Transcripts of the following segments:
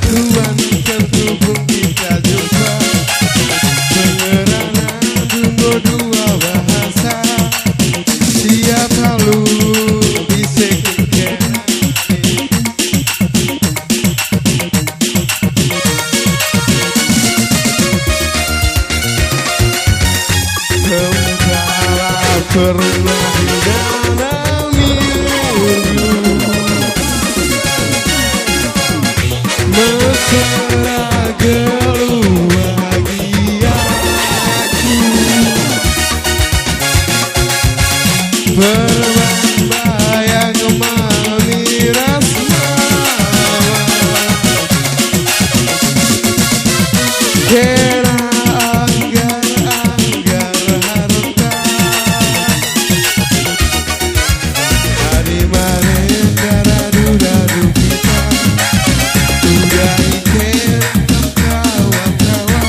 perguruan terhubung kita jumpa. Pengerana tunggu dua bahasa. Siap halu disekutkan. Kembali pernah dalam minggu mesra keluargiaku, berbayang memiras mawar. Kera anggar-anggar harta, hari mana darah-darah kita. Udah ikhlas kawan-kawan,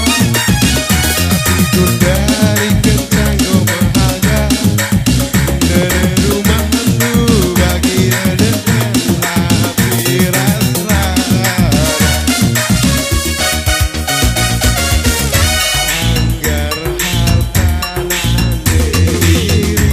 hatiku dari kencang bahagia. Dari rumahku bagi dengan hati rasa. Anggar harta nanti diri.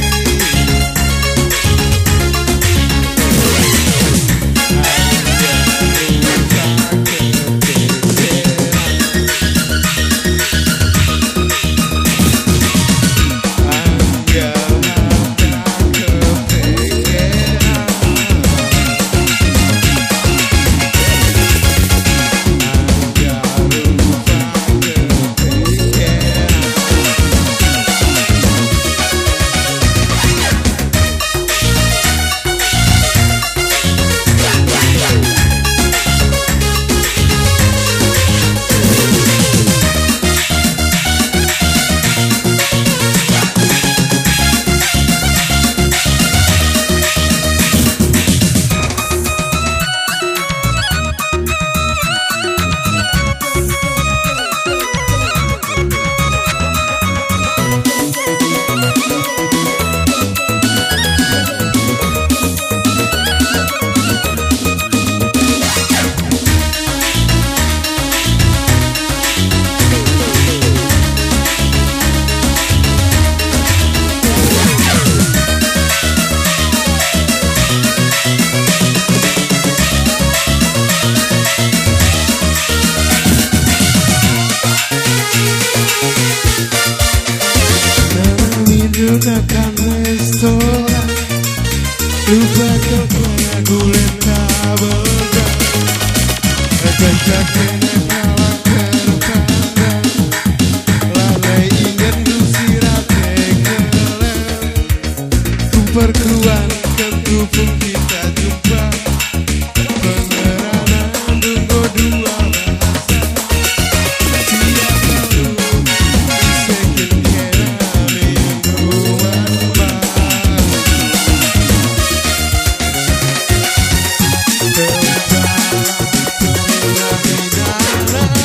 Gunakan restoran, lupa kepala guleta begal. Kecak kena kalah terpandang, lalai ingin dusirate kelem. Perguruan terhubung kita jumpa. Pengerana tunggu dua bahasa. Siap lalu disekutkan. Kembali pernah dalam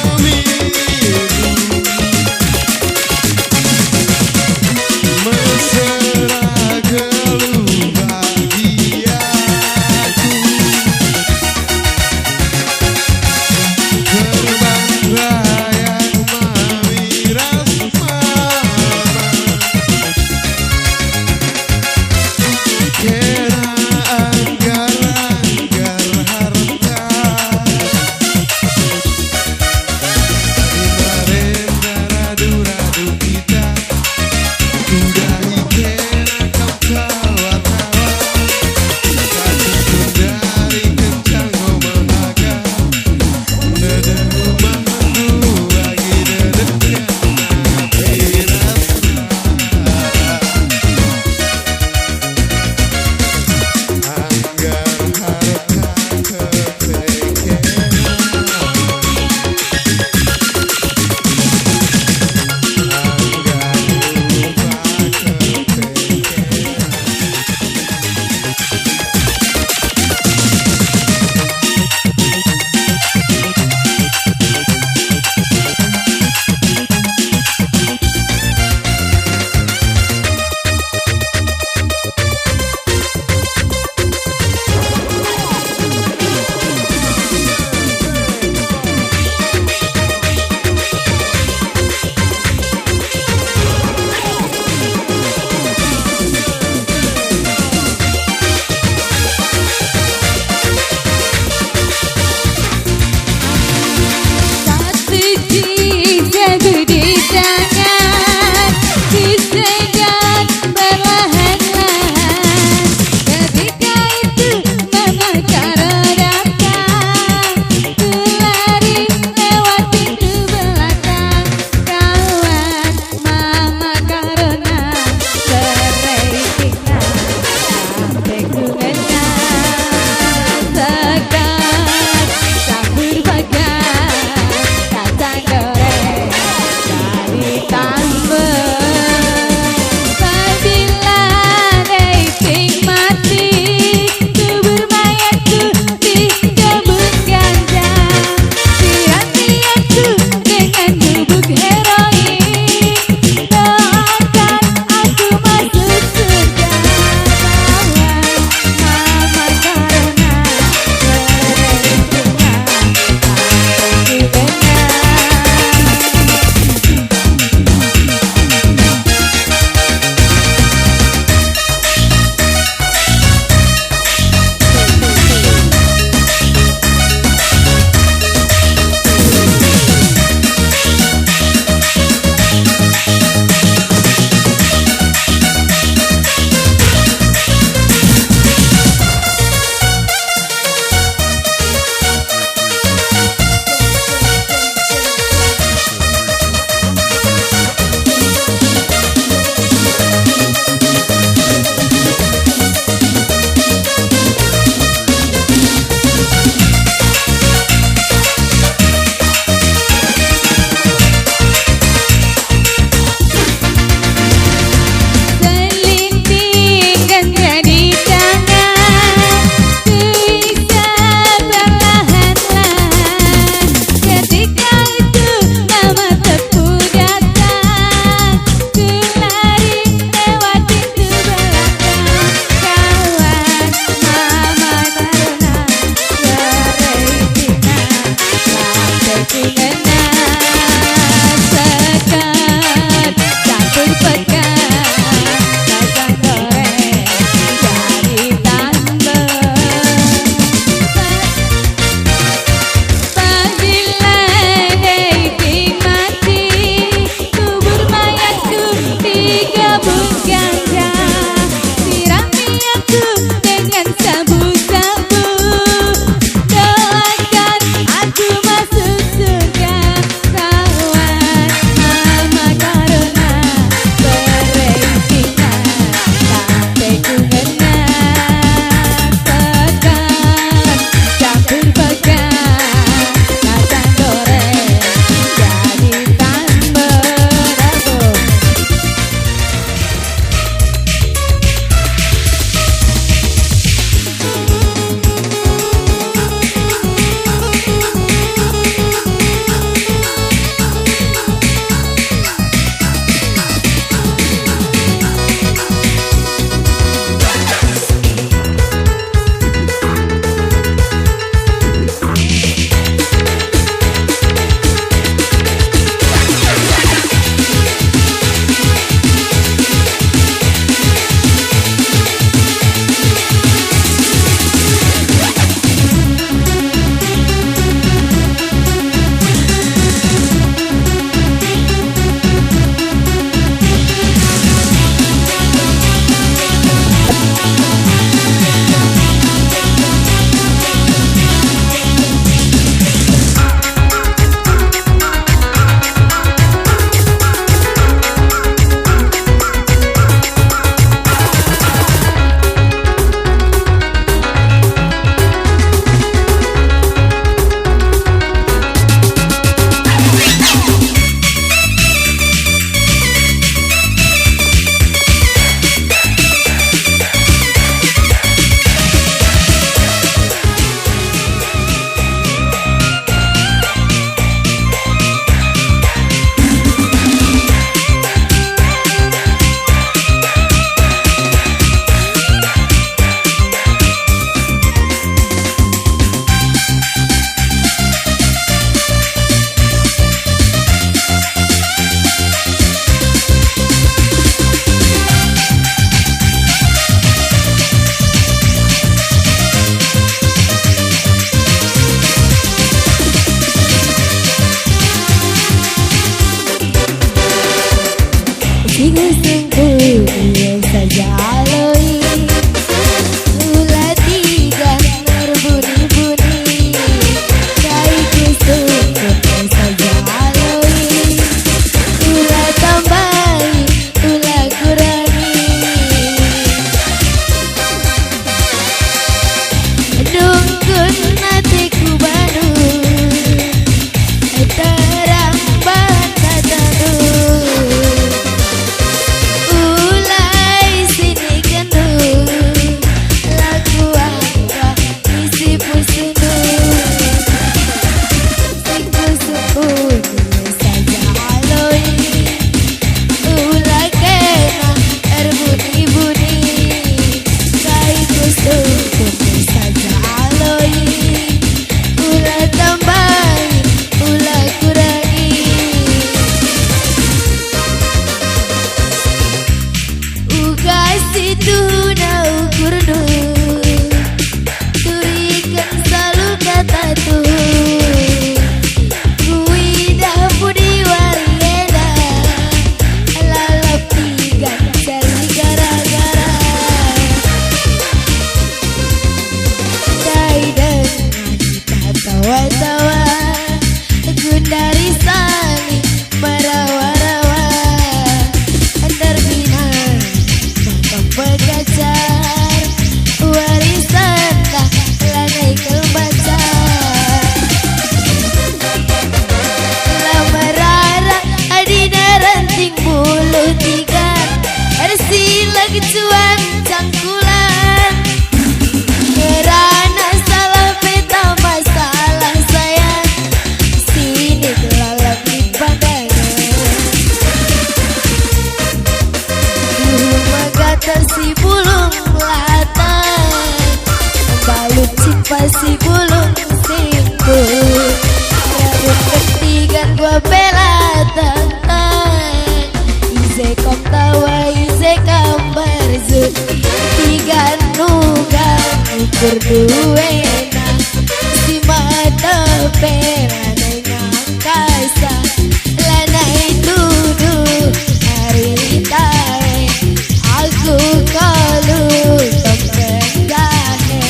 Iya saja aloi ulah tiga berbunyi-bunyi kaiku sungguh saja aloi ulah tambahi ulah kurangi dungkun hatiku baru terang bata tadu ulai sini kendu lagu angka isi pusunu siku sepuluh saja aloi ulah kena berbunyi-bunyi kaiku sungguh saja aloi ulah tambahi ulah kurangi uga situ na ukur nu turikan selalu kata tu kuidah budi waliena lalap tiga cari gara-gara dai dengan kita tawa-tawa gundari saling merawa-rawa terbina makam pegajar warisan dah lanai kelbaca lamarara adina ranting bulu tiga ersila kecuan cangkulan kerana salah peta masalah sayang sini telalap di pandangan rumah kata si bulung melatan balut cipa si bulung simpul rambut ketigan gua pelatan ize kom tawa ize kambar zut tiga nugan ukur duena si mata perana ngangkasa lanai tudu hari tae aku kalu tempendahe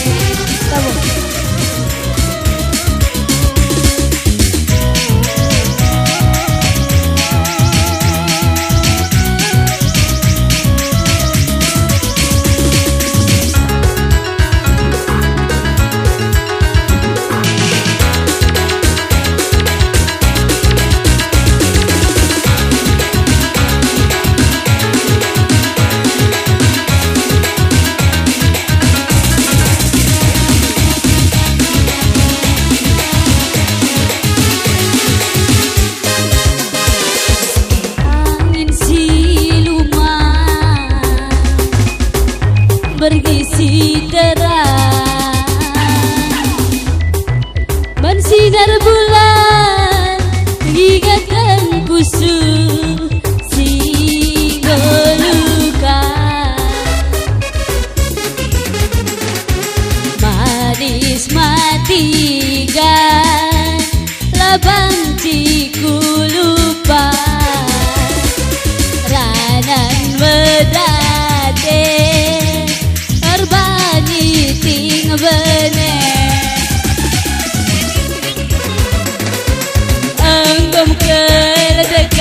kamu angin siluman bergisi terang bersinar bulan mengingatkan kusuk si luka manis matikan labang ciku lupa ranan medate terbani ting bene anggom kedekat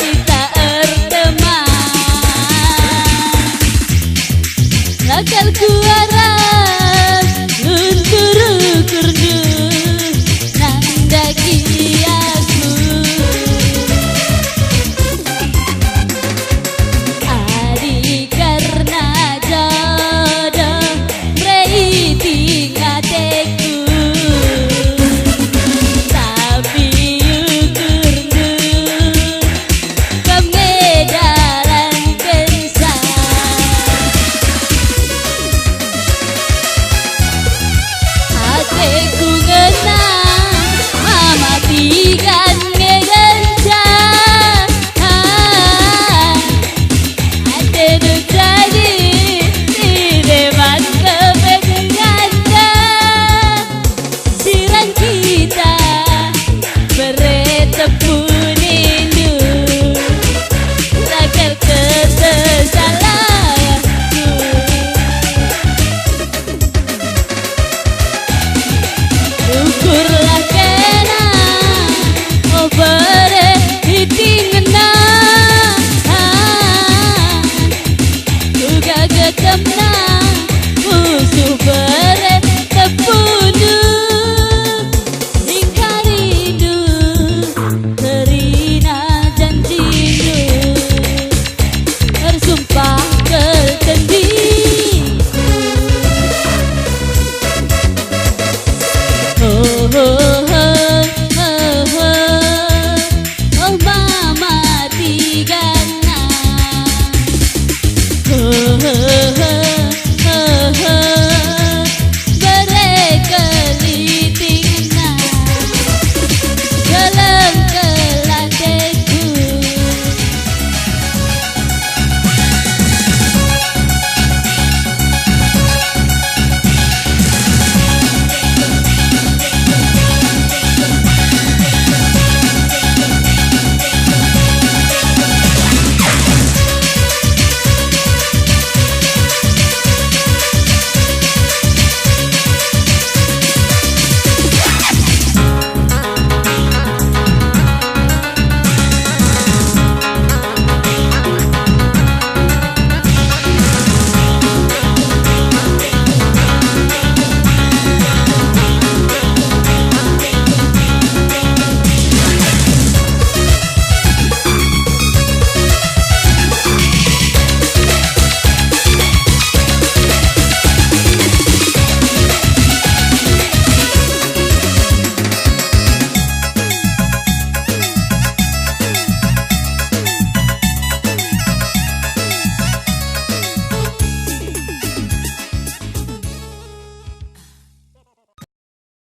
kita erteman lakal kuaras untuk kurdu nah syukurlah kena oh bare hitingna juga getemna musuh bare tepunu ingkaridu terina janjimu bersumpah ketendiku oh, oh, oh.